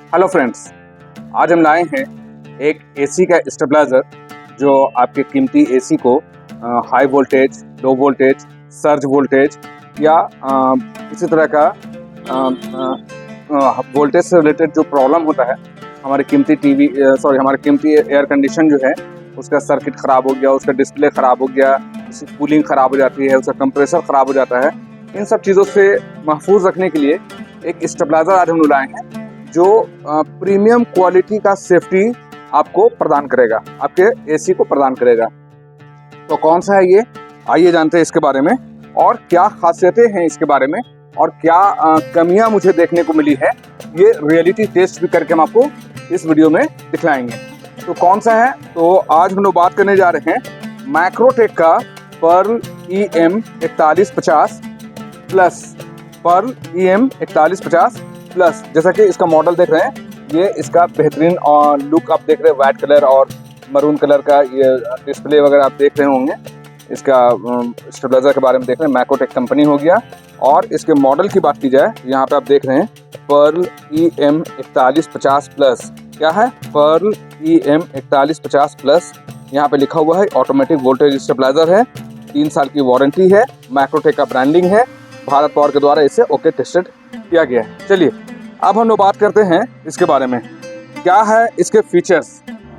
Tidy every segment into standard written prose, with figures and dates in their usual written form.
Hello friends, आज हम लाए हैं एक एसी का स्टेबलाइजर जो आपके कीमती एसी को high voltage, low voltage, surge voltage या किसी तरह का वोल्टेज से रिलेटेड जो प्रॉब्लम होता है, हमारे कीमती एयर कंडीशन जो है उसका सर्किट ख़राब हो गया, उसका डिस्प्ले ख़राब हो गया, उसकी कूलिंग ख़राब हो जाती है, उसका कंप्रेसर ख़राब हो जाता है। इन सब चीज़ों से महफूज रखने के लिए एक स्टेबलाइजर आज हम लाए हैं जो प्रीमियम क्वालिटी का सेफ्टी आपको प्रदान करेगा, आपके एसी को प्रदान करेगा। तो कौन सा है ये, आइए जानते हैं इसके बारे में और क्या खासियतें हैं इसके बारे में और क्या कमियां मुझे देखने को मिली है। ये रियलिटी टेस्ट भी करके हम आपको इस वीडियो में दिखलाएंगे। तो कौन सा है, तो आज हम लोग बात करने जा रहे हैं मैक्रोटेक का pearl EM 4150 plus. Pearl EM 4150 plus, जैसा कि इसका मॉडल देख रहे हैं, ये इसका बेहतरीन लुक आप देख रहे हैं, वाइट कलर और मरून कलर का ये डिस्प्ले वगैरह आप देख रहे होंगे। इसका स्टेबलाइजर के बारे में देख रहे हैं, मैक्रोटेक कंपनी हो गया। और इसके मॉडल की बात की जाए, यहाँ पे आप देख रहे हैं पर्ल EM 4150 प्लस। क्या है? Pearl EM 4150 plus. यहाँ पे लिखा हुआ है ऑटोमेटिक वोल्टेज स्टेबलाइजर है, 3 साल की वारंटी है, मैक्रोटेक का ब्रांडिंग है, भारत पावर के द्वारा इसे ओके टेस्टेड किया गया है। चलिए अब हम लोग बात करते हैं इसके बारे में, क्या है इसके फीचर्स,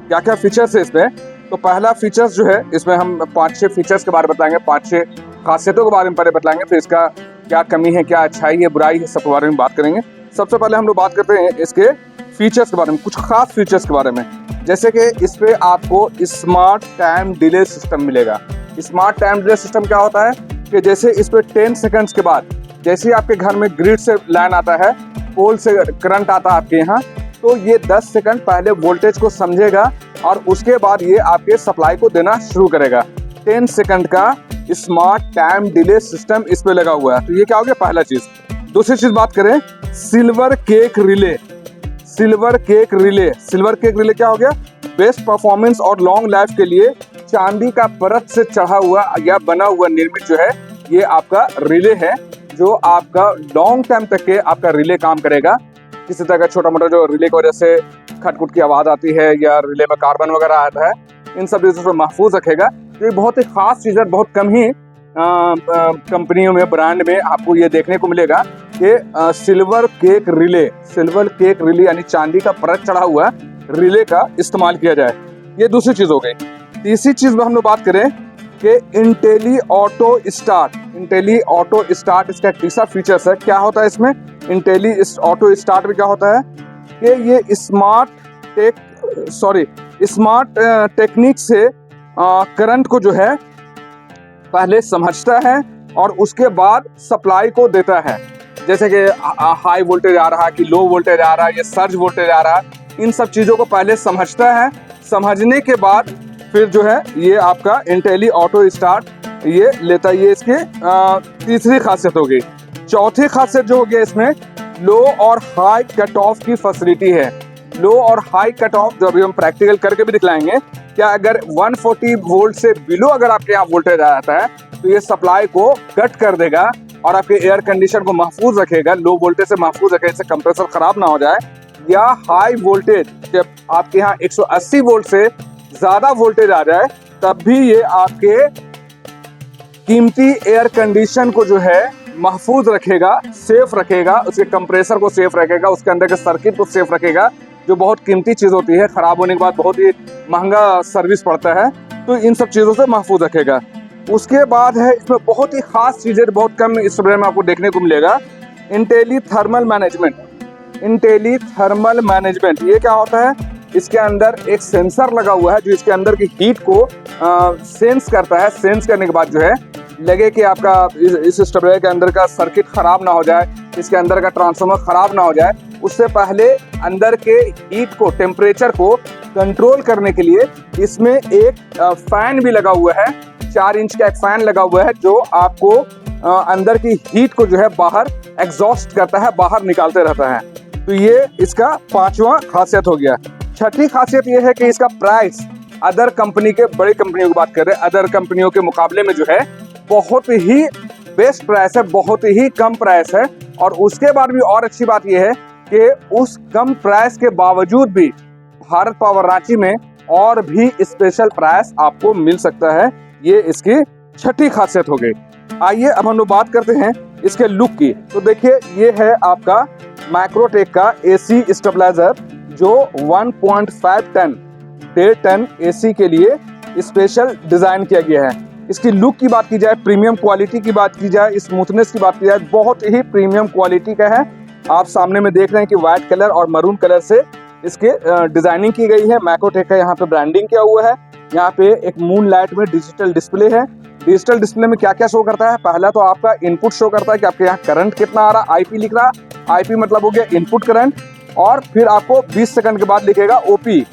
क्या क्या फीचर्स है इसमें। तो पहला फीचर्स जो है, इसमें हम 5-6 फीचर्स के बारे में बताएंगे, 5-6 खासियतों के बारे में पहले बताएंगे, फिर इसका क्या कमी है, क्या अच्छाई है, बुराई है, सबके बारे में बात करेंगे। सबसे पहले हम लोग बात करते हैं इसके फीचर्स के बारे में, कुछ खास फीचर्स के बारे में। जैसे कि इस पर आपको स्मार्ट टाइम डिले सिस्टम मिलेगा। स्मार्ट टाइम डिले सिस्टम क्या होता है कि जैसे इस पर 10 सेकंड्स के बाद, जैसे ही आपके घर में ग्रिड से लाइन आता है, पोल से करंट आता है आपके यहाँ, तो ये 10 सेकंड पहले वोल्टेज को समझेगा और उसके बाद ये आपके सप्लाई को देना शुरू करेगा। 10 सेकंड का स्मार्ट टाइम डिले सिस्टम इस पे लगा हुआ है। तो ये क्या हो गया, पहला चीज। दूसरी चीज बात करें, silver cake relay. Silver cake relay, silver cake relay क्या हो गया, बेस्ट परफॉर्मेंस और लॉन्ग लाइफ के लिए चांदी का परत से चढ़ा हुआ या बना हुआ निर्मित जो है ये आपका रिले है, जो आपका लॉन्ग टाइम तक के आपका रिले काम करेगा। किसी तरह का छोटा मोटा जो रिले की वजह से खटखुट की आवाज़ आती है या रिले में कार्बन वगैरह आता है, इन सब चीज़ों से महफूज रखेगा। तो ये बहुत ही खास चीज़ है, बहुत कम ही कंपनियों में, ब्रांड में आपको ये देखने को मिलेगा कि silver cake relay, silver cake relay यानी चांदी का परत चढ़ा हुआ रिले का इस्तेमाल किया जाए। ये दूसरी चीज़ हो गई। तीसरी चीज़ में हम लोग बात करें कि Intelli auto start. Intelli auto start इसका तीसरा फीचर्स है। क्या होता है इसमें, इंटेली ऑटो स्टार्ट में क्या होता है कि ये स्मार्ट टेक्निक से करंट को जो है पहले समझता है और उसके बाद सप्लाई को देता है। जैसे कि हाई वोल्टेज आ रहा है कि लो वोल्टेज आ रहा है या सर्ज वोल्टेज आ रहा है, इन सब चीज़ों को पहले समझता है। समझने के बाद फिर जो है ये आपका इंटेली ऑटो स्टार्ट ये लेता है। ये इसकी तीसरी खासियत हो गई। चौथी खासियत जो हो गया इसमें, लो और हाई कट ऑफ की फैसिलिटी है। लो और हाई कट ऑफ जो अभी हम प्रैक्टिकल करके भी दिखलाएंगे, क्या अगर 140 वोल्ट से बिलो अगर आपके यहाँ वोल्टेज आ जाता है तो ये सप्लाई को कट कर देगा और आपके एयर कंडीशन को महफूज रखेगा, लो वोल्टेज से महफूज रखेगा, इससे कंप्रेसर खराब ना हो जाए। या हाई वोल्टेज, जब आपके यहाँ 180 वोल्ट से ज्यादा वोल्टेज आ जाए तब भी ये आपके कीमती एयर कंडीशन को जो है महफूज रखेगा, सेफ रखेगा, उसके कंप्रेसर को सेफ रखेगा, उसके अंदर के सर्किट को सेफ रखेगा, जो बहुत कीमती चीज होती है, खराब होने के बाद बहुत ही महंगा सर्विस पड़ता है, तो इन सब चीजों से महफूज रखेगा। उसके बाद है इसमें बहुत ही खास चीजें, बहुत कम इस बारे में आपको देखने को मिलेगा, Intelli thermal management. Intelli thermal management ये क्या होता है, इसके अंदर एक सेंसर लगा हुआ है जो इसके अंदर की हीट को सेंस करता है। सेंस करने के बाद जो है लगे कि आपका इस स्टेबलाइजर के अंदर का सर्किट खराब ना हो जाए, इसके अंदर का ट्रांसफार्मर खराब ना हो जाए, उससे पहले अंदर के हीट को, टेम्परेचर को कंट्रोल करने के लिए इसमें एक फैन भी लगा हुआ है। 4 इंच का एक फैन लगा हुआ है जो आपको अंदर की हीट को जो है बाहर एग्जॉस्ट करता है, बाहर निकालते रहता है। तो ये इसका 5वां खासियत हो गया। छठी खासियत ये है कि इसका प्राइस अदर कंपनी के, बड़ी कंपनियों की बात कर रहे हैं, अदर कंपनियों के मुकाबले में जो है बहुत ही बेस्ट प्राइस है, बहुत ही कम प्राइस है। और उसके बाद भी और अच्छी बात यह है कि उस कम प्राइस के बावजूद भी भारत पावर रांची में और भी स्पेशल प्राइस आपको मिल सकता है। ये इसकी छठी खासियत हो गई। आइए अब हम लोग बात करते हैं इसके लुक की। तो देखिए ये है आपका मैक्रोटेक का एसी स्टेबलाइजर जो 1.5 टन 1.5 टन एसी के लिए स्पेशल डिजाइन किया गया है। इसकी लुक की बात की जाए, प्रीमियम क्वालिटी की बात की जाए, स्मूथनेस की बात की जाए, बहुत ही प्रीमियम क्वालिटी का है। आप सामने में देख रहे हैं कि व्हाइट कलर और मरून कलर से इसके डिजाइनिंग की गई है। मैक्रोटेक का यहाँ पे ब्रांडिंग किया हुआ है। यहाँ पे एक मून लाइट में डिजिटल डिस्प्ले है। डिजिटल डिस्प्ले में क्या क्या शो करता है, पहला तो आपका इनपुट शो करता है कि आपके यहाँ करंट कितना आ रहा है, आईपी लिख रहा है, आईपी मतलब हो गया इनपुट करंट, और फिर आपको 20 सेकंड के बाद लिखेगा ओपी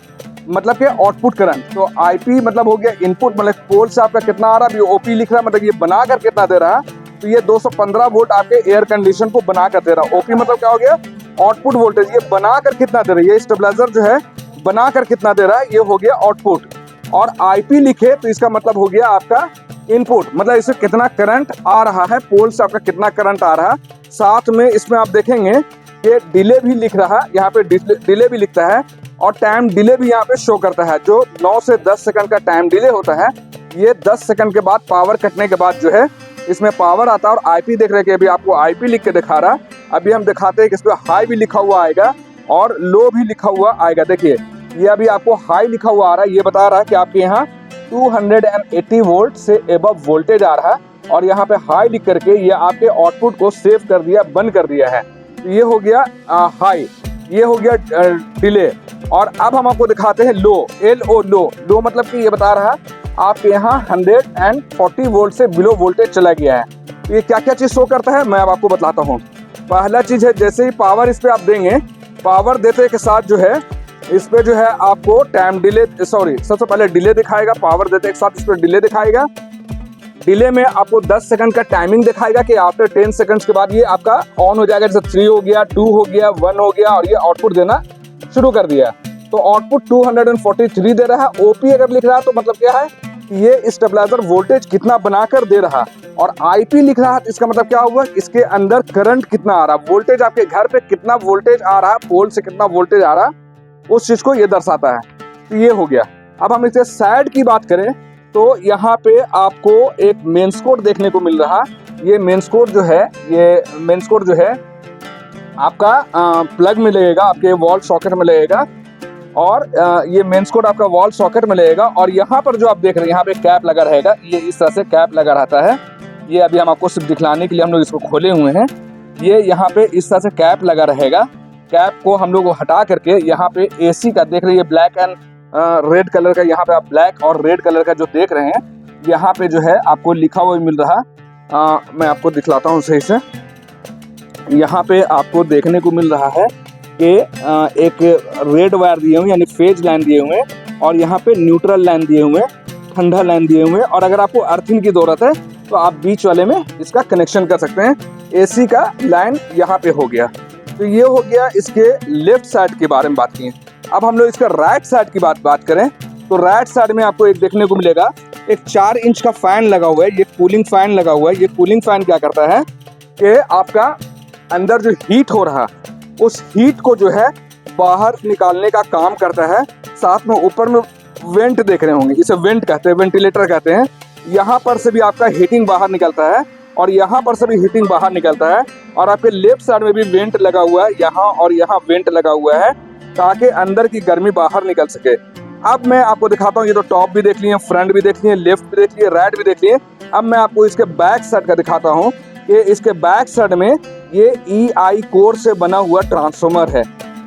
मतलब कि आउटपुट करंट। तो आईपी मतलब हो गया इनपुट, मतलब पोल से आपका कितना आ रहा है, ओपी लिख रहा है मतलब ये बनाकर कितना दे रहा है। तो ये 215 वोल्ट आपके एयर कंडीशन को बनाकर दे रहा है। ओपी मतलब क्या हो गया, आउटपुट वोल्टेज, ये बनाकर कितना दे रहा है, ये स्टेबलाइजर जो है बनाकर कितना दे रहा है, ये हो गया आउटपुट। और आईपी लिखे तो इसका मतलब हो गया आपका इनपुट, मतलब इससे कितना करंट आ रहा है, पोल से आपका कितना करंट आ रहा है। साथ में इसमें आप देखेंगे कि डिले भी लिख रहा है, यहाँ पे डिले भी लिखता है और टाइम डिले भी यहाँ पे शो करता है। जो 9 से 10 सेकंड का टाइम डिले होता है, ये 10 सेकंड के बाद पावर कटने के बाद जो है इसमें पावर आता है। और आईपी देख रहे हैं कि अभी आपको आईपी लिख के दिखा रहा है। अभी हम दिखाते हैं कि इसमें हाई भी लिखा हुआ आएगा और लो भी लिखा हुआ आएगा। देखिए ये अभी आपको हाई लिखा हुआ आ रहा है, ये बता रहा है कि आपके यहाँ 280 वोल्ट से एबव वोल्टेज आ रहा है। और यहाँ पे हाई लिख करके ये आपके आउटपुट को सेव कर दिया, बंद कर दिया है। तो ये हो गया हाई, ये हो गया डिले। और अब हम आपको दिखाते हैं लो, LO लो मतलब कि ये बता रहा है आपके यहाँ 140 वोल्ट से बिलो वोल्टेज चला गया है। तो ये क्या क्या चीज शो करता है मैं अब आपको बताता हूँ। पहला चीज है जैसे ही पावर इस पे आप देंगे, पावर देते के साथ जो है इस पे जो है आपको टाइम डिले, सॉरी सबसे पहले डिले दिखाएगा। पावर देते के साथ इस पे डिले दिखाएगा। डिले में आपको 10 सेकंड का टाइमिंग दिखाएगा कि आफ्टर 10 सेकंड्स के बाद ये आपका ऑन हो जाएगा। जैसे 3 हो गया, 2 हो गया, 1 हो गया और ये आउटपुट देना शुरू कर दिया। तो आउटपुट 243 दे रहा है। ओपी अगर लिख रहा है तो मतलब क्या है कि ये स्टेबलाइजर वोल्टेज कितना बनाकर दे रहा। और आईपी लिख रहा है तो इसका मतलब क्या हुआ, इसके अंदर करंट कितना आ रहा, वोल्टेज आपके घर पे कितना वोल्टेज आ रहा, पोल से कितना वोल्टेज आ रहा, उस चीज को ये दर्शाता है। तो ये हो गया। अब हम इसके साइड की बात करें तो यहाँ पे आपको एक मेंस कोड देखने को मिल रहा। ये मेंस कोड जो है, ये मेंस कोड जो है आपका प्लग में लगेगा, आपके वॉल सॉकेट में लगेगा। और ये मेंस कोड आपका वॉल सॉकेट में लगेगा। और यहाँ पर जो आप देख रहे हैं यहाँ पे कैप लगा रहेगा, ये इस तरह से कैप लगा रहता है। ये अभी हम आपको सिर्फ दिखलाने के लिए हम लोग इसको खोले हुए हैं। ये यहाँ पे इस तरह से कैप लगा रहेगा। कैप को हम लोग हटा करके यहाँ पे एसी का देख रहे हैं, ब्लैक एंड रेड कलर का, यहाँ पे आप ब्लैक और रेड कलर का जो देख रहे हैं, यहाँ पे जो है आपको लिखा हुआ मिल रहा। मैं आपको दिखलाता हूँ सही से। यहाँ पे आपको देखने को मिल रहा है कि एक रेड वायर दिए हुए यानी फेज लाइन दिए हुए हैं और यहाँ पे न्यूट्रल लाइन दिए हुए हैं, ठंडा लाइन दिए हुए हैं। और अगर आपको अर्थिंग की जरूरत है तो आप बीच वाले में इसका कनेक्शन कर सकते हैं। एसी का लाइन यहाँ पे हो गया। तो ये हो गया इसके लेफ्ट साइड के बारे में बात की। अब हम लोग इसका राइट साइड की बात करें तो राइट साइड में आपको एक देखने को मिलेगा, एक 4 इंच का फैन लगा हुआ है। ये कूलिंग फैन लगा हुआ है। ये कूलिंग फैन क्या करता है कि आपका अंदर जो हीट हो रहा उस हीट को जो है बाहर निकालने का काम करता है। साथ में ऊपर में वेंट देख रहे होंगे, इसे वेंट कहते हैं, वेंटिलेटर कहते हैं। यहाँ पर से भी आपका हीटिंग बाहर निकलता है और यहाँ पर से भी हीटिंग बाहर निकलता है। और आपके लेफ्ट साइड में भी वेंट लगा हुआ है, यहाँ और यहाँ वेंट लगा हुआ है ताकि अंदर की गर्मी बाहर निकल सके। अब मैं आपको दिखाता हूँ। ये तो टॉप भी देख लिए, फ्रंट भी देख लिए, लेफ्ट भी देख लिए, राइट भी देख लिए। अब मैं आपको इसके बैक साइड का दिखाता हूँ कि इसके बैक साइड में ये EI कोर से बना हुआ ट्रांसफार्मर है।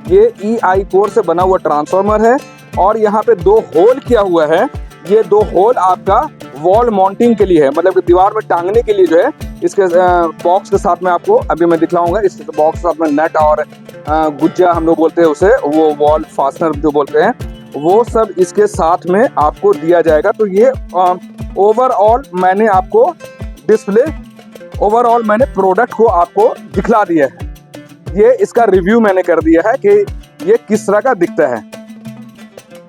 ये EI कोर से बना हुआ ट्रांसफार्मर है और यहाँ पे 2 होल किया हुआ है। ये 2 होल आपका वॉल माउंटिंग के लिए है, मतलब कि दीवार में टांगने के लिए जो है। इसके बॉक्स के साथ में आपको अभी मैं दिखलाऊंगा। इस बॉक्स के साथ में नट और गुज्जा हम लोग बोलते हैं उसे, वो वॉल फास्टनर जो बोलते हैं, वो सब इसके साथ में आपको दिया जाएगा। तो ये ओवरऑल मैंने आपको डिस्प्ले, ओवरऑल मैंने प्रोडक्ट को आपको दिखला दिया है। ये इसका रिव्यू मैंने कर दिया है कि ये किस तरह का दिखता है।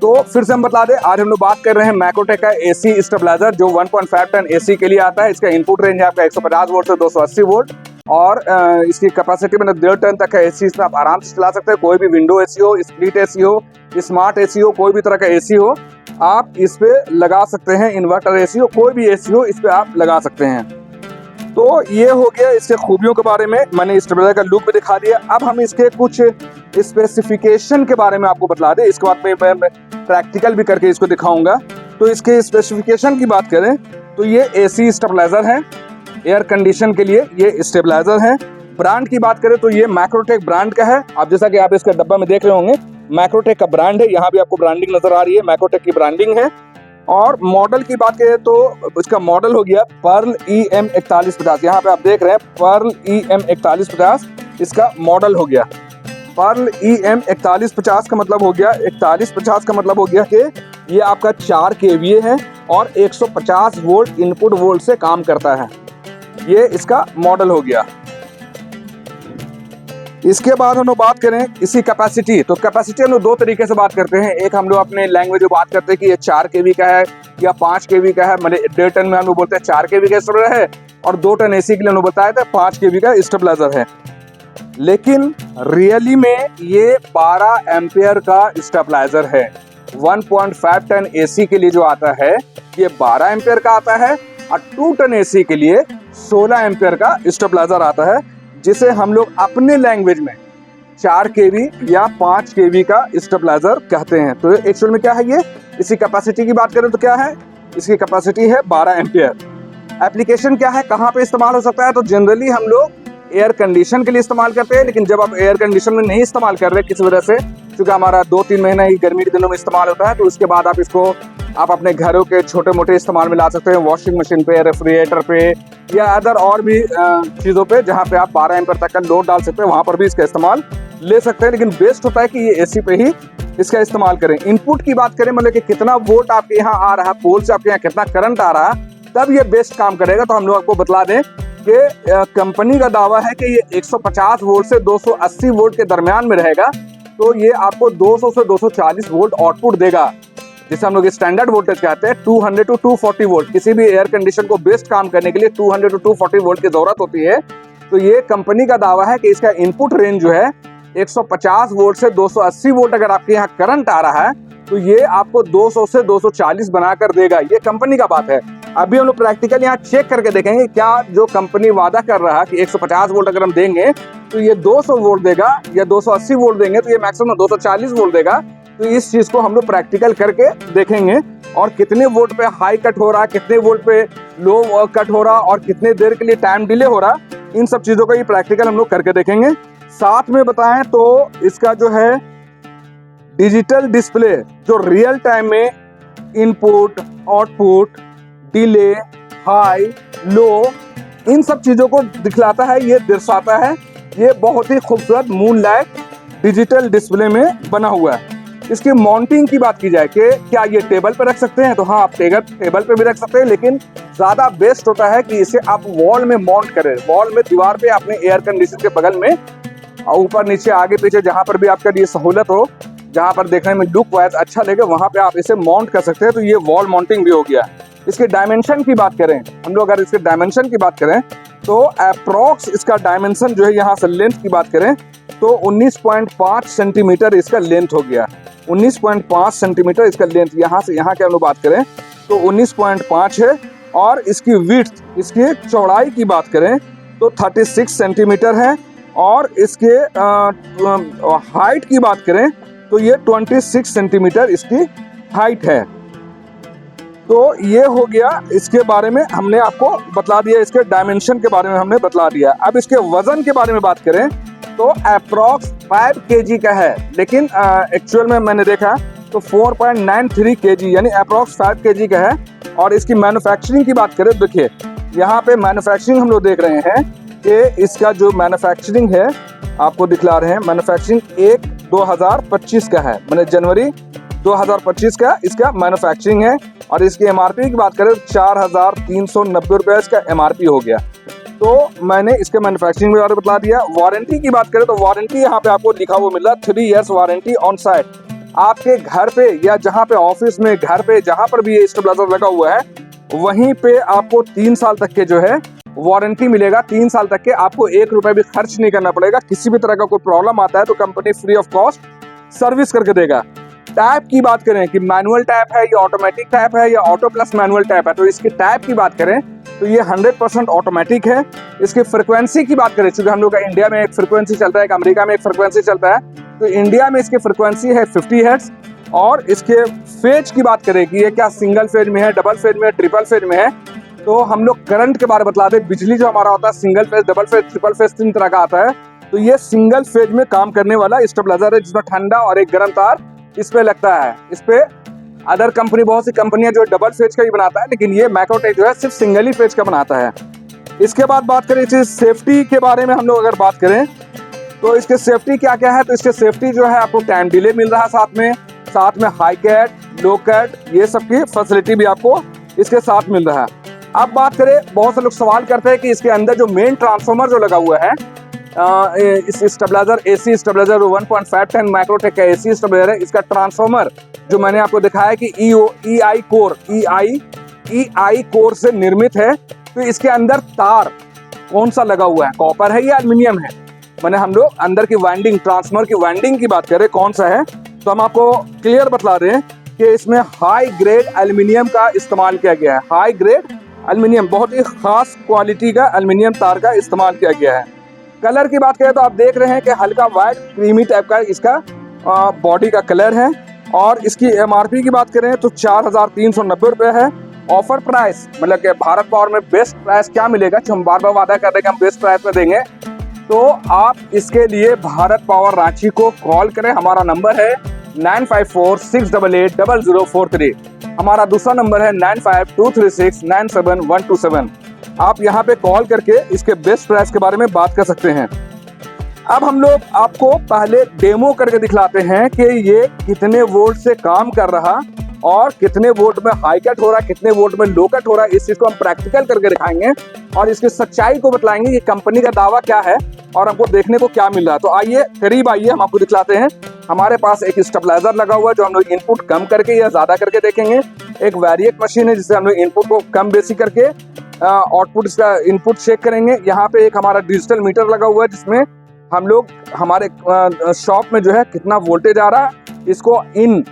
तो फिर से हम बता दें, आज हम लोग बात कर रहे हैं मैक्रोटेक का एसी स्टेबलाइजर जो 1.5 टन एसी के लिए आता है। इसका इनपुट रेंज है आपका 150 वोल्ट से 280 वोल्ट। और इसकी कैपेसिटी मैंने 1.5 टन तक है एसी, इसमें आप आराम से चला सकते हैं। कोई भी विंडो एसी हो, स्प्लिट एसी हो, स्मार्ट एसी हो, कोई भी तरह का एसी हो, आप इस पे लगा सकते हैं। इन्वर्टर एसी हो, कोई भी एसी हो, इस पे आप लगा सकते हैं। तो ये हो गया इसके खूबियों के बारे में, मैंने स्टेबलाइजर का लुक भी दिखा दिया। अब हम इसके कुछ स्पेसिफिकेशन के बारे में आपको बता दें, इसके बाद में मैं प्रैक्टिकल भी करके इसको दिखाऊंगा। तो इसके स्पेसिफिकेशन की बात करें तो ये एसी स्टेबलाइजर है, एयर कंडीशन के लिए ये स्टेबलाइजर है। ब्रांड की बात करें तो ये मैक्रोटेक ब्रांड का है। आप जैसा कि आप इसका डब्बा में देख रहे होंगे, मैक्रोटेक का ब्रांड है, यहाँ भी आपको ब्रांडिंग नजर आ रही है, मैक्रोटेक की ब्रांडिंग है। और मॉडल की बात करें तो इसका मॉडल हो गया पर्ल EM 4150। यहाँ पे आप देख रहे हैं पर्ल EM 4150 इसका मॉडल हो गया। पर्ल EM 4150 का मतलब हो गया, 4150 का मतलब हो गया कि ये आपका 4 kVA है और 150 वोल्ट इनपुट वोल्ट से काम करता है। ये इसका मॉडल हो गया। इसके बाद हम लोग बात करें इसी कैपेसिटी, तो कैपेसिटी हम लोग 2 तरीके से बात करते हैं। एक हम लोग अपने लैंग्वेज में बात करते हैं कि ये 4 kV का है या 5 kV का है। मतलब 1.5 टन में हम लोग बोलते हैं 4 kV का स्टेबलाइजर है, और 2 टन एसी के लिए हम लोग बताया था 5 kV का स्टेबलाइजर है। लेकिन रियली में ये 12 एम्पियर का स्टेबलाइजर है। 1.5 टन एसी के लिए जो आता है ये 12 एम्पियर का आता है, और 2 टन एसी के लिए 16 एम्पियर का स्टेबलाइजर आता है, जिसे हम लोग अपने लैंग्वेज में 4 kV या 5 kV का स्टेबलाइजर कहते हैं। तो एक्चुअल में क्या है ये, इसकी कैपेसिटी की बात करें तो क्या है, इसकी कैपेसिटी है 12 एम्पियर। एप्लीकेशन क्या है, कहाँ पे इस्तेमाल हो सकता है, तो जनरली हम लोग एयर कंडीशन के लिए इस्तेमाल करते हैं। लेकिन जब आप एयर कंडीशन में नहीं इस्तेमाल कर रहे किसी वजह से, क्योंकि हमारा 2-3 महीना ही गर्मी के दिनों में इस्तेमाल होता है, तो उसके बाद आप इसको आप अपने घरों के छोटे मोटे इस्तेमाल में ला सकते हैं, वॉशिंग मशीन पे, रेफ्रिजरेटर पे, या अदर और भी चीज़ों पे जहाँ पे आप 12 एम्पियर तक का लोड डाल सकते हैं, वहाँ पर भी इसका इस्तेमाल ले सकते हैं। लेकिन बेस्ट होता है कि ये एसी पे ही इसका इस्तेमाल करें। इनपुट की बात करें, मतलब कि कितना वोल्ट आपके यहाँ आ रहा है, पोल से आपके यहाँ कितना करंट आ रहा है, तब ये बेस्ट काम करेगा। तो हम लोग आपको बतला दें कि कंपनी का दावा है कि ये 150 वोल्ट से 280 वोल्ट के दरमियान में रहेगा। तो ये आपको 200 से 240 वोल्ट आउटपुट देगा, जिसे हम लोग स्टैंडर्ड वोल्टेज कहते हैं। 200 to 240 वोल्ट, किसी भी एयर कंडीशन को बेस्ट काम करने के लिए 200 to 240 वोल्ट की जरूरत होती है। तो ये कंपनी का दावा है कि इसका इनपुट रेंज जो है 150 वोल्ट से 280 वोल्ट अगर आपके यहाँ करंट आ रहा है, तो ये आपको 200 से 240 बनाकर देगा। ये कंपनी का बात है। अभी हम लोग प्रैक्टिकल यहाँ चेक करके देखेंगे क्या जो कंपनी वादा कर रहा है कि 150 वोल्ट अगर हम देंगे तो ये 200 वोल्ट देगा, या 280 वोल्ट देंगे तो ये मैक्सिमम 240 वोल्ट देगा। तो इस चीज को हम लोग प्रैक्टिकल करके देखेंगे, और कितने वोल्ट पे हाई कट हो रहा है, कितने वोल्ट पे लो कट हो रहा, और कितने देर के लिए टाइम डिले हो रहा, इन सब चीजों का ये प्रैक्टिकल हम लोग करके देखेंगे। साथ में बताएं तो इसका जो है डिजिटल डिस्प्ले, जो रियल टाइम में इनपुट, आउटपुट, डिले, हाई, लो, इन सब चीजों को दिखलाता है, ये दर्शाता है। ये बहुत ही खूबसूरत मूनलाइट डिजिटल डिस्प्ले में बना हुआ है। इसकी माउंटिंग की बात की जाए कि क्या ये टेबल पे रख सकते हैं, तो हाँ, आप टेबल पे भी रख सकते हैं, लेकिन ज्यादा बेस्ट होता है कि इसे आप वॉल में माउंट करें। वॉल में, दीवार पे, अपने एयर कंडीशन के बगल में, ऊपर नीचे आगे पीछे जहां पर भी आपके लिए सहूलत हो, जहां पर देखने में लुक वाइज अच्छा लगे, वहां पे आप इसे माउंट कर सकते हैं। तो ये वॉल माउंटिंग भी हो गया। इसके डायमेंशन की बात करें हम लोग, अगर इसके डायमेंशन की बात करें तो अप्रोक्स इसका डायमेंशन जो है, यहाँ से लेंथ की बात करें तो 19.5 सेंटीमीटर इसका लेंथ हो गया। 19.5 सेंटीमीटर इसका लेंथ, यहाँ से यहाँ की हम लोग बात करें तो 19.5 है। और इसकी विड्थ, इसकी चौड़ाई की बात करें तो 36 सेंटीमीटर है। और इसके हाइट की बात करें तो ये 26 सेंटीमीटर इसकी हाइट है। तो ये हो गया, इसके बारे में हमने आपको बतला दिया, इसके डायमेंशन के बारे में हमने बतला दिया। अब इसके वजन के बारे में बात करें तो अप्रोक्स 5 kg का है, लेकिन एक्चुअल में मैंने देखा तो 4.93 kg, यानी अप्रोक्स 5 kg का है। और इसकी मैन्युफैक्चरिंग की बात करें, देखिए यहाँ पे मैन्युफैक्चरिंग हम लोग देख रहे हैं कि इसका जो मैन्युफैक्चरिंग है आपको दिखला रहे हैं। मैन्युफैक्चरिंग 1/2025 का है, मतलब जनवरी 2025 का इसका मैन्युफैक्चरिंग है। और इसकी MRP की बात करें 4,390 रुपये इसका MRP हो गया। तो मैंने इसके मैन्युफैक्चरिंग के बारे में बता दिया। वारंटी की बात करें तो वारंटी यहाँ पे आपको लिखा हुआ मिल रहा है 3 years वारंटी ऑन साइट। आपके घर पे या जहाँ पे ऑफिस में, घर पे जहाँ पर भी ये स्टेबलाइजर लगा हुआ है, वहीं पे आपको 3 साल तक के जो है वारंटी मिलेगा 3 साल तक के, आपको 1 रुपए भी खर्च नहीं करना पड़ेगा। किसी भी तरह का कोई प्रॉब्लम आता है तो company free of cost service करके देगा। टैप की बात करें कि मैनुअल टैप है या ऑटोमेटिक टैप है या ऑटो प्लस मैनुअल टैप है, तो इसकी टैप की बात करें तो ये 100% ऑटोमेटिक है। इसकी फ्रिक्वेंसी की बात करें, चूंकि हम लोग का इंडिया में एक फ्रिक्वेंसी चलता है, एक अमेरिका में एक फ्रिक्वेंसी चलता है, तो इंडिया में इसकी फ्रिक्वेंसी है 50 हर्ट्ज। और इसके फेज की बात करें कि ये क्या सिंगल फेज में है, डबल फेज में है, ट्रिपल फेज में है, तो हम लोग करंट के बारे में बतला दें। बिजली जो हमारा होता है single phase, double phase, triple phase 3 तरह का आता है, तो ये सिंगल फेज में काम करने वाला स्टेबलाइजर है, जिसमें ठंडा और एक गर्म तार इस पे लगता है। इस पे अदर कंपनी, बहुत सी कंपनियां जो डबल फेज का भी बनाता है, लेकिन ये मैक्रोटेक जो है सिर्फ सिंगल ही फेज का बनाता है। इसके बाद बात करें इस सेफ्टी के बारे में, हम लोग अगर बात करें तो इसके सेफ्टी क्या क्या है, तो इसके सेफ्टी जो है आपको टाइम डिले मिल रहा है, साथ में हाई कैट, लो कैट, ये सब की फैसिलिटी भी आपको इसके साथ मिल रहा है। अब बात करें, बहुत से लोग सवाल करते हैं कि इसके अंदर जो मेन ट्रांसफार्मर जो लगा हुआ है, इस स्टेबलाइजर AC स्टेबलाइजर 1.510 मैक्रोटेक का AC स्टेबलाइजर है, इसका ट्रांसफार्मर जो मैंने आपको दिखाया कि EI कोर से निर्मित है। तो इसके अंदर तार कौन सा लगा हुआ है, कॉपर है या एल्युमिनियम है, मैंने हम लोग अंदर की वाइंडिंग, ट्रांसफार्मर की वाइंडिंग की बात करें कौन सा है, तो हम आपको क्लियर बतला दें कि इसमें हाई ग्रेड एल्युमिनियम का इस्तेमाल किया गया है। हाई ग्रेड एल्युमिनियम, बहुत ही खास क्वालिटी का एल्युमिनियम तार का इस्तेमाल किया गया है। कलर की बात करें तो आप देख रहे हैं कि हल्का वाइट क्रीमी टाइप का इसका बॉडी का कलर है। और इसकी MRP की बात करें तो 4,390 रुपये है। ऑफर प्राइस मतलब कि भारत पावर में बेस्ट प्राइस क्या मिलेगा, जो हम बार बार वादा कर रहे हैं कि हम बेस्ट प्राइस में देंगे, तो आप इसके लिए भारत पावर रांची को कॉल करें। हमारा नंबर है 9546880043। हमारा दूसरा नंबर है 9523697127। आप यहाँ पे कॉल करके इसके बेस्ट प्राइस के बारे में बात कर सकते हैं। अब हम लोग आपको पहले डेमो करके दिखलाते हैं कि ये कितने वोल्ट से काम कर रहा और कितने वोल्ट में हाई कट हो रहा है, कितने वोल्ट में लो कट हो रहा है। इस चीज को हम प्रैक्टिकल करके दिखाएंगे और इसकी सच्चाई को बतलाएंगे कि कंपनी का दावा क्या है और हमको देखने को क्या मिल रहा है। तो आइए करीब आइए, हम आपको दिखलाते हैं। हमारे पास एक स्टेबलाइजर लगा हुआ है जो हम लोग इनपुट कम करके या ज्यादा करके देखेंगे। एक वेरिएक मशीन है जिससे हम लोग इनपुट को कम बेसी करके आउटपुट इसका इनपुट चेक करेंगे। यहाँ पे एक हमारा डिजिटल मीटर लगा हुआ है जिसमें हम लोग हमारे शॉप में जो है कितना वोल्टेज आ रहा है, इसको IN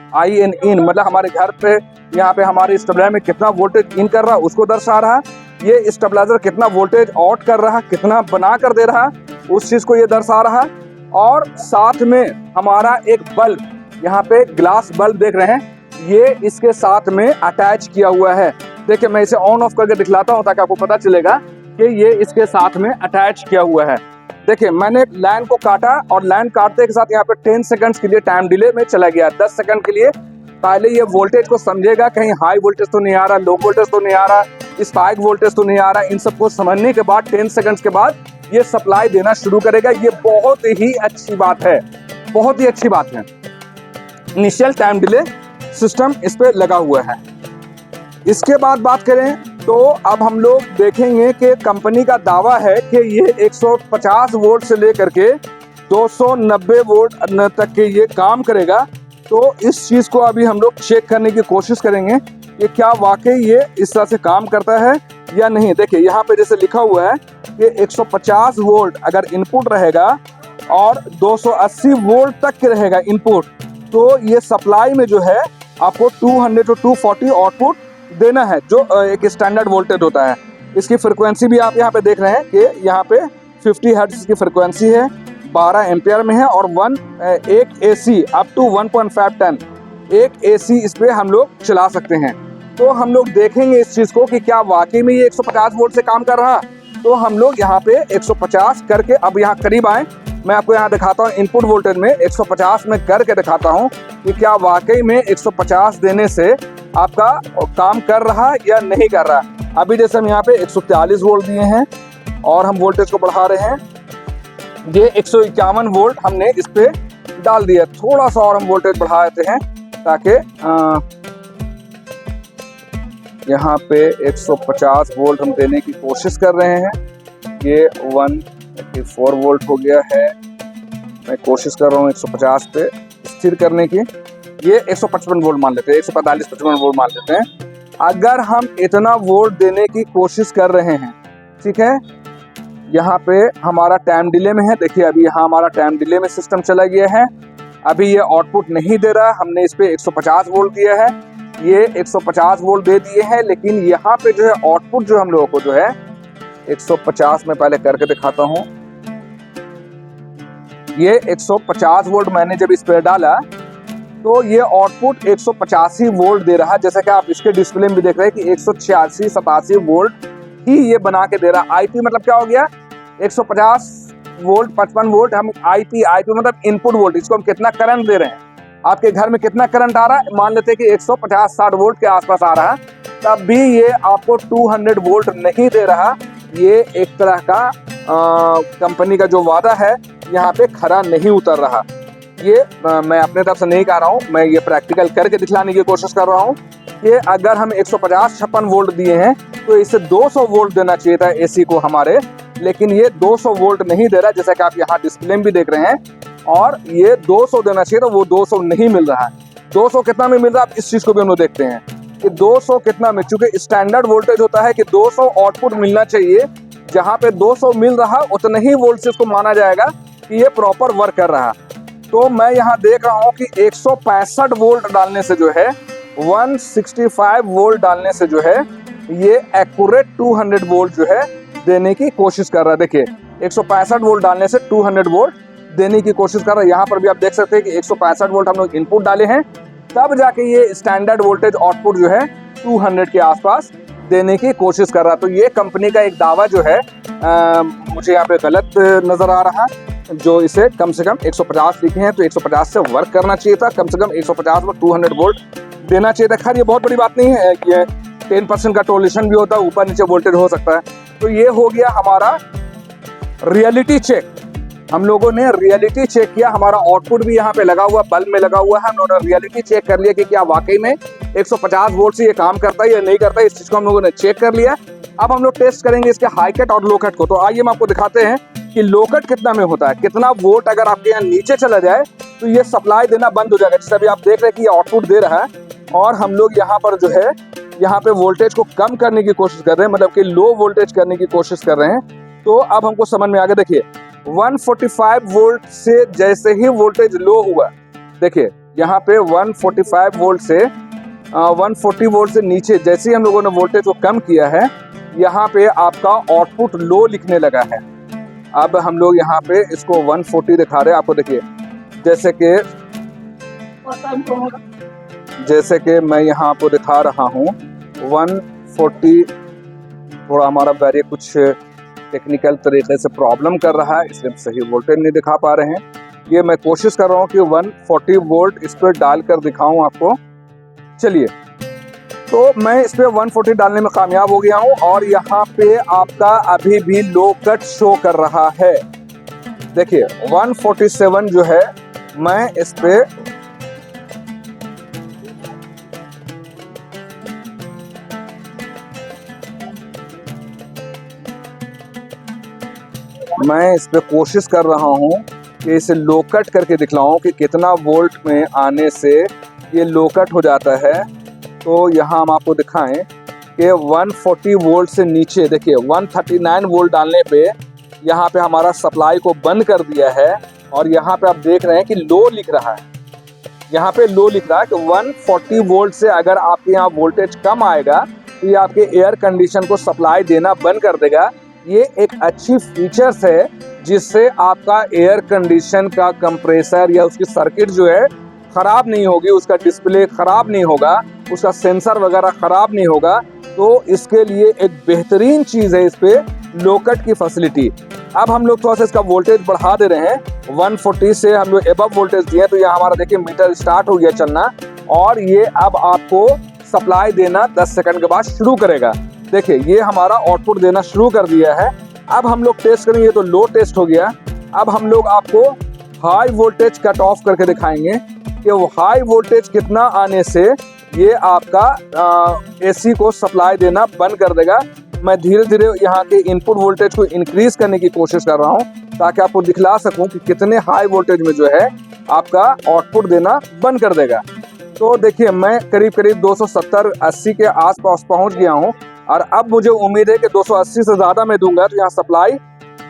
मतलब हमारे घर पे यहाँ पे हमारे स्टेबलाइजर में कितना वोल्टेज इन कर रहा है उसको दर्शा रहा है। ये स्टेबलाइजर कितना वोल्टेज आउट कर रहा है, कितना बना कर दे रहा है, उस चीज को ये दर्शा रहा है। और साथ में हमारा एक बल्ब, यहाँ पे ग्लास बल्ब देख रहे हैं, ये इसके साथ में अटैच किया हुआ है। देखिए मैं इसे ऑन ऑफ करके दिखलाता हूँ ताकि आपको पता चलेगा कि ये इसके साथ में अटैच किया हुआ है। देखिए मैंने लाइन को काटा और लाइन काटने के साथ यहाँ पे 10 सेकंड्स के लिए टाइम डिले में चला गया। 10 सेकंड के लिए पहले ये वोल्टेज को समझेगा, कहीं हाई वोल्टेज तो नहीं आ रहा, लो वोल्टेज तो नहीं आ रहा, स्पाइक वोल्टेज तो नहीं आ रहा। इन सबको समझने के बाद 10 सेकंड्स के बाद ये सप्लाई देना शुरू करेगा। ये बहुत ही अच्छी बात है, बहुत ही अच्छी बात है। इनिशियल टाइम डिले सिस्टम इस पे लगा हुआ है। इसके बाद बात करें तो अब हम लोग देखेंगे कि कंपनी का दावा है कि ये 150 वोल्ट से लेकर के 290 वोल्ट तक के ये काम करेगा। तो इस चीज़ को अभी हम लोग चेक करने की कोशिश करेंगे कि क्या वाकई ये इस तरह से काम करता है या नहीं। देखिए यहाँ पे जैसे लिखा हुआ है कि 150 वोल्ट अगर इनपुट रहेगा और 280 वोल्ट तक के रहेगा इनपुट, तो ये सप्लाई में जो है आपको 200 to 240 आउटपुट देना है, जो एक स्टैंडर्ड वोल्टेज होता है। इसकी फ्रिक्वेंसी भी आप यहाँ पे देख रहे हैं कि यहाँ पे 50 हर्ट्ज की फ्रिक्वेंसी है, 12 एम्पियर में है और एक AC अप टू 1.5 टन एक AC इस पे हम लोग चला सकते हैं। तो हम लोग देखेंगे इस चीज़ को कि क्या वाकई में ये 150 वोल्ट से काम कर रहा। तो हम लोग यहाँ पे 150 करके, अब यहाँ करीब आए, मैं आपको यहाँ दिखाता हूँ इनपुट वोल्टेज में 150 में करके दिखाता हूँ कि क्या वाकई में 150 देने से आपका काम कर रहा या नहीं कर रहा। अभी जैसे हम यहाँ पे 143 वोल्ट दिए हैं और हम वोल्टेज को बढ़ा रहे हैं, ये 151 वोल्ट हमने इस पे डाल दिया। थोड़ा सा और हम वोल्टेज बढ़ा देते हैं ताकि यहाँ पे 150 वोल्ट हम देने की कोशिश कर रहे हैं। ये 184 वोल्ट हो गया है। मैं कोशिश कर रहा हूँ 150 पे स्थिर करने की। ये 155 वोल्ट मान लेते हैं, 145-55 वोल्ट मान लेते हैं। अगर हम इतना वोल्ट देने की कोशिश कर रहे हैं, ठीक है। यहाँ पे हमारा टाइम डिले में है, देखिए अभी यहाँ हमारा टाइम डिले में सिस्टम चला गया है। अभी ये आउटपुट नहीं दे रहा, हमने इस पे 150 वोल्ट दिया है, ये 150 वोल्ट दे दिए हैं, लेकिन यहाँ पे जो है आउटपुट जो हम लोगों को जो है 150 में पहले करके दिखाता हूँ। ये 150 वोल्ट मैंने जब इस पे डाला तो ये आउटपुट 185 वोल्ट दे रहा है, जैसा कि आप इसके डिस्प्ले में भी देख रहे हैं कि 186-87 वोल्ट ही ये बना के दे रहा है। आईपी मतलब क्या हो गया, 150 वोल्ट 55 वोल्ट हम आईपी मतलब इनपुट वोल्ट, इसको हम कितना करंट दे रहे हैं, आपके घर में कितना करंट आ रहा है, मान लेते हैं कि 150-60 वोल्ट के आसपास आ रहा है, तब भी ये आपको 200 वोल्ट नहीं दे रहा। ये एक तरह का कंपनी का जो वादा है यहाँ पे खरा नहीं उतर रहा। ये मैं अपने तरफ से नहीं कह रहा हूँ, मैं ये प्रैक्टिकल करके दिखलाने की कोशिश कर रहा हूँ कि अगर हम 150-56 वोल्ट दिए हैं तो इसे 200 वोल्ट देना चाहिए था एसी को हमारे, लेकिन ये 200 वोल्ट नहीं दे रहा, जैसा कि आप यहाँ डिस्प्ले में भी देख रहे हैं। और ये 200 देना चाहिए था, वो 200 नहीं मिल रहा है। 200 कितना में मिल रहा है, आप इस चीज को भी हम लोग देखते हैं कि 200 कितना में, चूंकि स्टैंडर्ड वोल्टेज होता है कि 200 आउटपुट मिलना चाहिए, जहाँ पे 200 मिल रहा उतना ही वोल्ट से इसको माना जाएगा कि ये प्रॉपर वर्क कर रहा। तो मैं यहाँ देख रहा हूँ कि 165 वोल्ट डालने से जो है 165 वोल्ट डालने से जो है ये एक्यूरेट 200 वोल्ट जो है देने की कोशिश कर रहा है। देखिए 165 वोल्ट डालने से 200 वोल्ट देने की कोशिश कर रहा है। यहाँ पर भी आप देख सकते हैं कि 165 वोल्ट हम लोग इनपुट डाले हैं, तब जाके ये स्टैंडर्ड वोल्टेज आउटपुट जो है 200 के आसपास देने की कोशिश कर रहा है। तो ये कंपनी का एक दावा जो है मुझे यहाँ पे गलत नजर आ रहा है। जो इसे कम से कम 150 लिखे हैं तो 150 से वर्क करना चाहिए था, कम से कम 150 में 200 वोल्ट देना चाहिए था। खैर ये बहुत बड़ी बात नहीं है, ये 10% का टॉलरेशन भी होता है, ऊपर नीचे वोल्टेज हो सकता है। तो ये हो गया हमारा रियलिटी चेक। हम लोगों ने रियलिटी चेक किया, हमारा आउटपुट भी यहाँ पे लगा हुआ, बल्ब में लगा हुआ है। हम लोगों ने रियलिटी चेक कर लिया कि क्या वाकई में 150 वोल्ट से ये काम करता है या नहीं करता है, इस चीज को हम लोगों ने चेक कर लिया। अब हम लोग टेस्ट करेंगे इसके हाई कट और लो कट को। तो आइए हम आपको दिखाते हैं कि लो कट कितना में होता है, कितना वोल्ट अगर आपके यहाँ नीचे चला जाए तो ये सप्लाई देना बंद हो जाएगा। जैसे अभी आप देख रहे हैं कि ये आउटपुट दे रहा है और हम लोग यहाँ पर जो है यहाँ पे वोल्टेज को कम करने की कोशिश कर रहे हैं, मतलब कि लो वोल्टेज करने की कोशिश कर रहे हैं। तो अब हमको समझ में आ गया। देखिए 145 वोल्ट से जैसे ही वोल्टेज लो हुआ, देखिए यहाँ पे 145 वोल्ट से 140 वोल्ट से नीचे जैसे ही हम लोगों ने वोल्टेज को कम किया है, यहाँ पे आपका आउटपुट लो लिखने लगा है। अब हम लोग यहाँ पे इसको 140 दिखा रहे हैं आपको। देखिए जैसे कि मैं यहाँ आपको दिखा रहा हूँ 140, थोड़ा हमारा बैरियर कुछ टेक्निकल तरीके से प्रॉब्लम कर रहा है, इसलिए सही वोल्टेज नहीं दिखा पा रहे हैं। ये मैं कोशिश कर रहा हूँ कि 140 वोल्ट इस पर डालकर दिखाऊं आपको। चलिए, तो मैं इस पे 140 डालने में कामयाब हो गया हूँ और यहाँ पे आपका अभी भी लो कट शो कर रहा है। देखिए 147 जो है, मैं इस पे कोशिश कर रहा हूँ कि इसे लो कट करके दिखलाऊं कि कितना वोल्ट में आने से ये लो कट हो जाता है। तो यहाँ हम आपको दिखाएं कि 140 वोल्ट से नीचे देखिए 139 वोल्ट डालने पे यहाँ पे हमारा सप्लाई को बंद कर दिया है और यहाँ पे आप देख रहे हैं कि लो लिख रहा है। यहाँ पे लो लिख रहा है कि 140 वोल्ट से अगर आपके यहाँ वोल्टेज कम आएगा तो ये आपके एयर कंडीशन को सप्लाई देना बंद कर देगा। ये एक अच्छी फीचर्स है जिससे आपका एयर कंडीशन का कंप्रेसर या उसकी सर्किट जो है खराब नहीं होगी, उसका डिस्प्ले खराब नहीं होगा, उसका सेंसर वगैरह खराब नहीं होगा। तो इसके लिए एक बेहतरीन चीज है इस पे लो कट की फैसिलिटी। अब हम लोग थोड़ा सा इसका वोल्टेज बढ़ा दे रहे हैं, 140 से हम लोग एबव वोल्टेज दिए तो ये हमारा देखिए मीटर स्टार्ट हो गया चलना और ये अब आपको सप्लाई देना 10 सेकंड के बाद शुरू करेगा। देखिए ये हमारा आउटपुट देना शुरू कर दिया है। अब हम लोग टेस्ट करेंगे, तो लो टेस्ट हो गया। अब हम लोग आपको हाई वोल्टेज कट ऑफ करके दिखाएंगे कि वो हाई वोल्टेज कितना आने से ये आपका एसी को सप्लाई देना बंद कर देगा। मैं धीरे धीरे यहाँ के इनपुट वोल्टेज को इंक्रीज करने की कोशिश कर रहा हूँ ताकि आपको दिखला सकूं कि कितने हाई वोल्टेज में जो है आपका आउटपुट देना बंद कर देगा। तो देखिए मैं करीब 270-80 के आसपास पहुँच गया हूँ। और अब मुझे उम्मीद है कि 280 से ज़्यादा मैं दूंगा तो यहाँ सप्लाई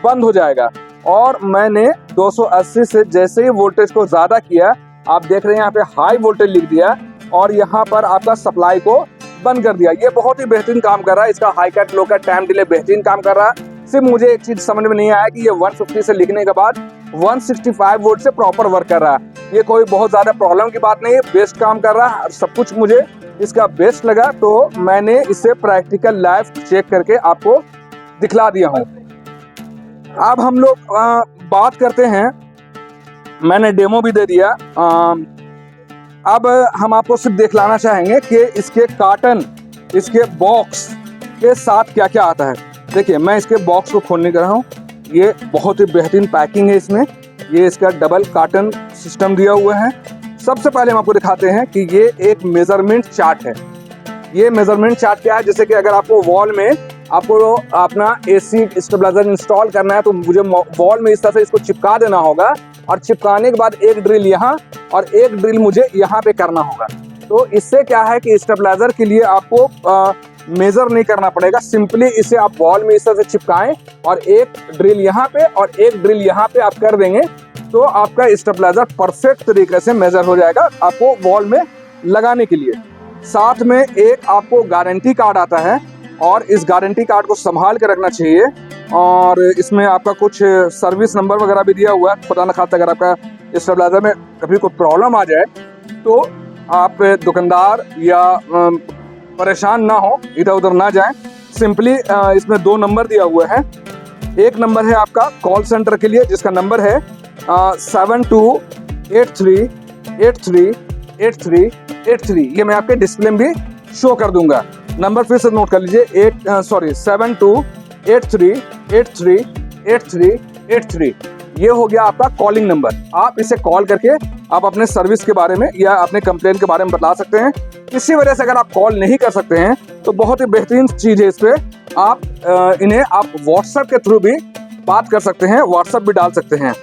बंद हो जाएगा। और मैंने 280 से जैसे ही वोल्टेज को ज़्यादा किया, आप देख रहे हैं यहाँ पे हाई वोल्टेज लिख दिया और यहाँ पर आपका सप्लाई को बंद कर दिया। ये बहुत ही बेहतरीन काम कर रहा है। इसका हाई कट लो कट टाइम डिले बेहतरीन काम कर रहा है। सिर्फ मुझे एक चीज़ समझ में नहीं आया कि ये 150 से लिखने के बाद 165 वोल्ट से प्रॉपर वर्क कर रहा है। ये कोई बहुत ज़्यादा प्रॉब्लम की बात नहीं है, बेस्ट काम कर रहा है। सब कुछ मुझे इसका बेस्ट लगा, तो मैंने इसे प्रैक्टिकल लाइव चेक करके आपको दिखला दिया हूँ। अब हम लोग बात करते हैं, मैंने डेमो भी दे दिया। अब हम आपको सिर्फ दिखलाना चाहेंगे कि इसके कार्टन, इसके बॉक्स के साथ क्या क्या आता है। देखिए, मैं इसके बॉक्स को खोलने कर रहा हूँ। ये बहुत ही बेहतरीन पैकिंग है इसमें। ये इसका डबल कार्टन सिस्टम दिया हुआ है। सबसे पहले हम आपको दिखाते हैं कि ये एक मेजरमेंट चार्ट है। ये मेजरमेंट चार्ट क्या है, जैसे कि अगर आपको वॉल में आपको अपना एसी स्टेबलाइजर इंस्टॉल करना है तो मुझे वॉल में इस तरह से इसको चिपका देना होगा और चिपकाने के बाद एक ड्रिल यहाँ और एक ड्रिल मुझे यहाँ पे करना होगा। तो इससे क्या है कि स्टेबलाइजर के लिए आपको मेजर नहीं करना पड़ेगा। सिंपली इसे आप वॉल में इस तरह से चिपकाएं और एक ड्रिल यहाँ पे और एक ड्रिल यहाँ पे आप कर देंगे तो आपका स्टेबलाइजर परफेक्ट तरीके से मेजर हो जाएगा आपको वॉल में लगाने के लिए। साथ में एक आपको गारंटी कार्ड आता है और इस गारंटी कार्ड को संभाल के रखना चाहिए। और इसमें आपका कुछ सर्विस नंबर वगैरह भी दिया हुआ है। खुदा न खास्ता अगर आपका स्टेबलाइजर में कभी कोई प्रॉब्लम आ जाए तो आप दुकानदार या परेशान ना हो, इधर उधर ना जाएं। सिंपली इसमें 2 नंबर दिया हुआ है। एक नंबर है आपका कॉल सेंटर के लिए जिसका नंबर है 7283838383। ये मैं आपके डिस्प्ले में भी शो कर दूंगा। नंबर फिर से नोट कर लीजिए, 7283838383। ये हो गया आपका कॉलिंग नंबर। आप इसे कॉल करके आप अपने सर्विस के बारे में या अपने कंप्लेंट के बारे में बता सकते हैं। किसी वजह से अगर आप कॉल नहीं कर सकते हैं तो बहुत ही बेहतरीन चीज़ है, इस पर आप इन्हें आप व्हाट्सएप के थ्रू भी बात कर सकते हैं, व्हाट्सएप भी डाल सकते हैं।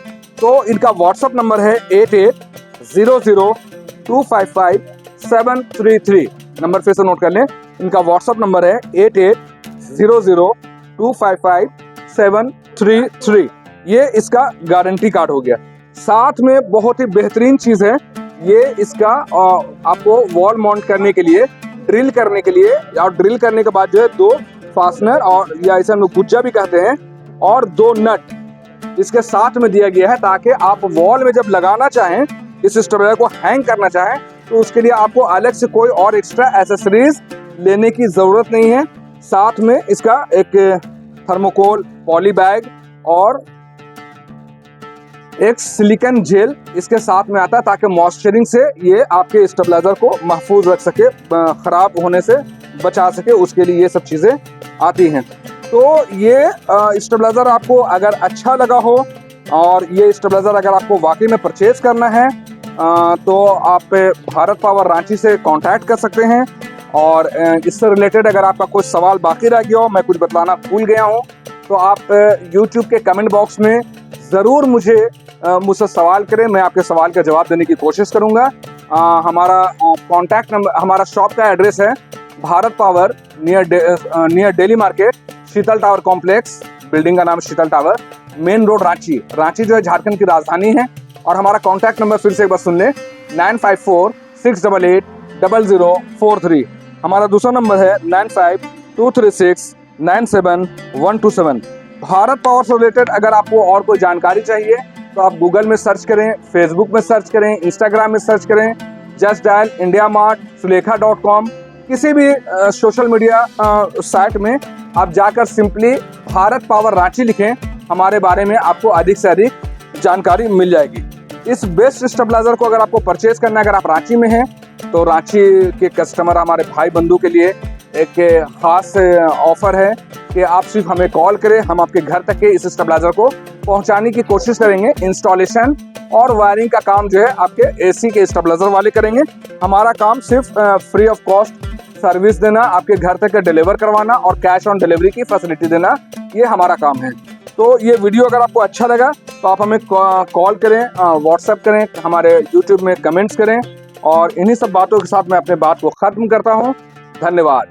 तो इनका व्हाट्सएप नंबर है 8800255733। नंबर फिर से नोट कर लें, इनका व्हाट्सएप नंबर है 8800255733। ये इसका गारंटी कार्ड हो गया। साथ में बहुत ही बेहतरीन चीज़ है, ये इसका आपको वॉल माउंट करने के लिए, ड्रिल करने के लिए, और ड्रिल करने के बाद जो है 2 फास्टनर और या इसे हम लोग गुज्जा भी कहते हैं और 2 नट इसके साथ में दिया गया है ताकि आप वॉल में जब लगाना चाहें, इस स्टेबलाइजर को हैंग करना चाहें तो उसके लिए आपको अलग से कोई और एक्स्ट्रा एसेसरीज लेने की ज़रूरत नहीं है। साथ में इसका एक थर्मोकोल पॉली बैग और एक सिलिकॉन जेल इसके साथ में आता है ताकि मॉइस्चरिंग से ये आपके स्टेबलाइजर को महफूज रख सके, ख़राब होने से बचा सके, उसके लिए ये सब चीज़ें आती हैं। तो ये स्टेबलाइजर आपको अगर अच्छा लगा हो और ये स्टेबलाइजर अगर आपको वाकई में परचेज करना है तो आप भारत पावर रांची से कांटेक्ट कर सकते हैं। और इससे रिलेटेड अगर आपका कोई सवाल बाकी रह गया हो, मैं कुछ बतलाना भूल गया हूँ, तो आप YouTube के कमेंट बॉक्स में ज़रूर मुझसे सवाल करें। मैं आपके सवाल का जवाब देने की कोशिश करूँगा। हमारा कॉन्टैक्ट नंबर, हमारा शॉप का एड्रेस है Bharat power near daily market, Sheetal tower complex, building का नाम Sheetal tower, main road Ranchi. Ranchi जो है झारखंड की राजधानी है। और हमारा कॉन्टैक्ट नंबर फिर से एक बार सुन लें, 9546880043। हमारा दूसरा नंबर है 9523697127। भारत पावर से रिलेटेड अगर आपको और कोई जानकारी चाहिए तो आप गूगल में सर्च करें, फेसबुक में सर्च करें, इंस्टाग्राम में सर्च करें, जस्ट डायल इंडिया मार्ट सुलेखा.com, किसी भी सोशल मीडिया साइट में आप जाकर सिंपली भारत पावर रांची लिखें, हमारे बारे में आपको अधिक से अधिक जानकारी मिल जाएगी। इस बेस्ट स्टेबलाइजर को अगर आपको परचेज करना है, अगर आप रांची में हैं तो रांची के कस्टमर, हमारे भाई बंधु के लिए एक ख़ास ऑफ़र है कि आप सिर्फ हमें कॉल करें, हम आपके घर तक के इस स्टेबलाइजर को पहुंचाने की कोशिश करेंगे। इंस्टॉलेशन और वायरिंग का काम जो है आपके एसी के स्टेबलाइजर वाले करेंगे। हमारा काम सिर्फ फ्री ऑफ कॉस्ट सर्विस देना, आपके घर तक डिलीवर करवाना और कैश ऑन डिलीवरी की फैसिलिटी देना, ये हमारा काम है। तो ये वीडियो अगर आपको अच्छा लगा तो आप हमें कॉल करें, व्हाट्सएप करें, हमारे यूट्यूब में कमेंट्स करें। और इन्हीं सब बातों के साथ मैं अपने बात को ख़त्म करता हूँ। धन्यवाद।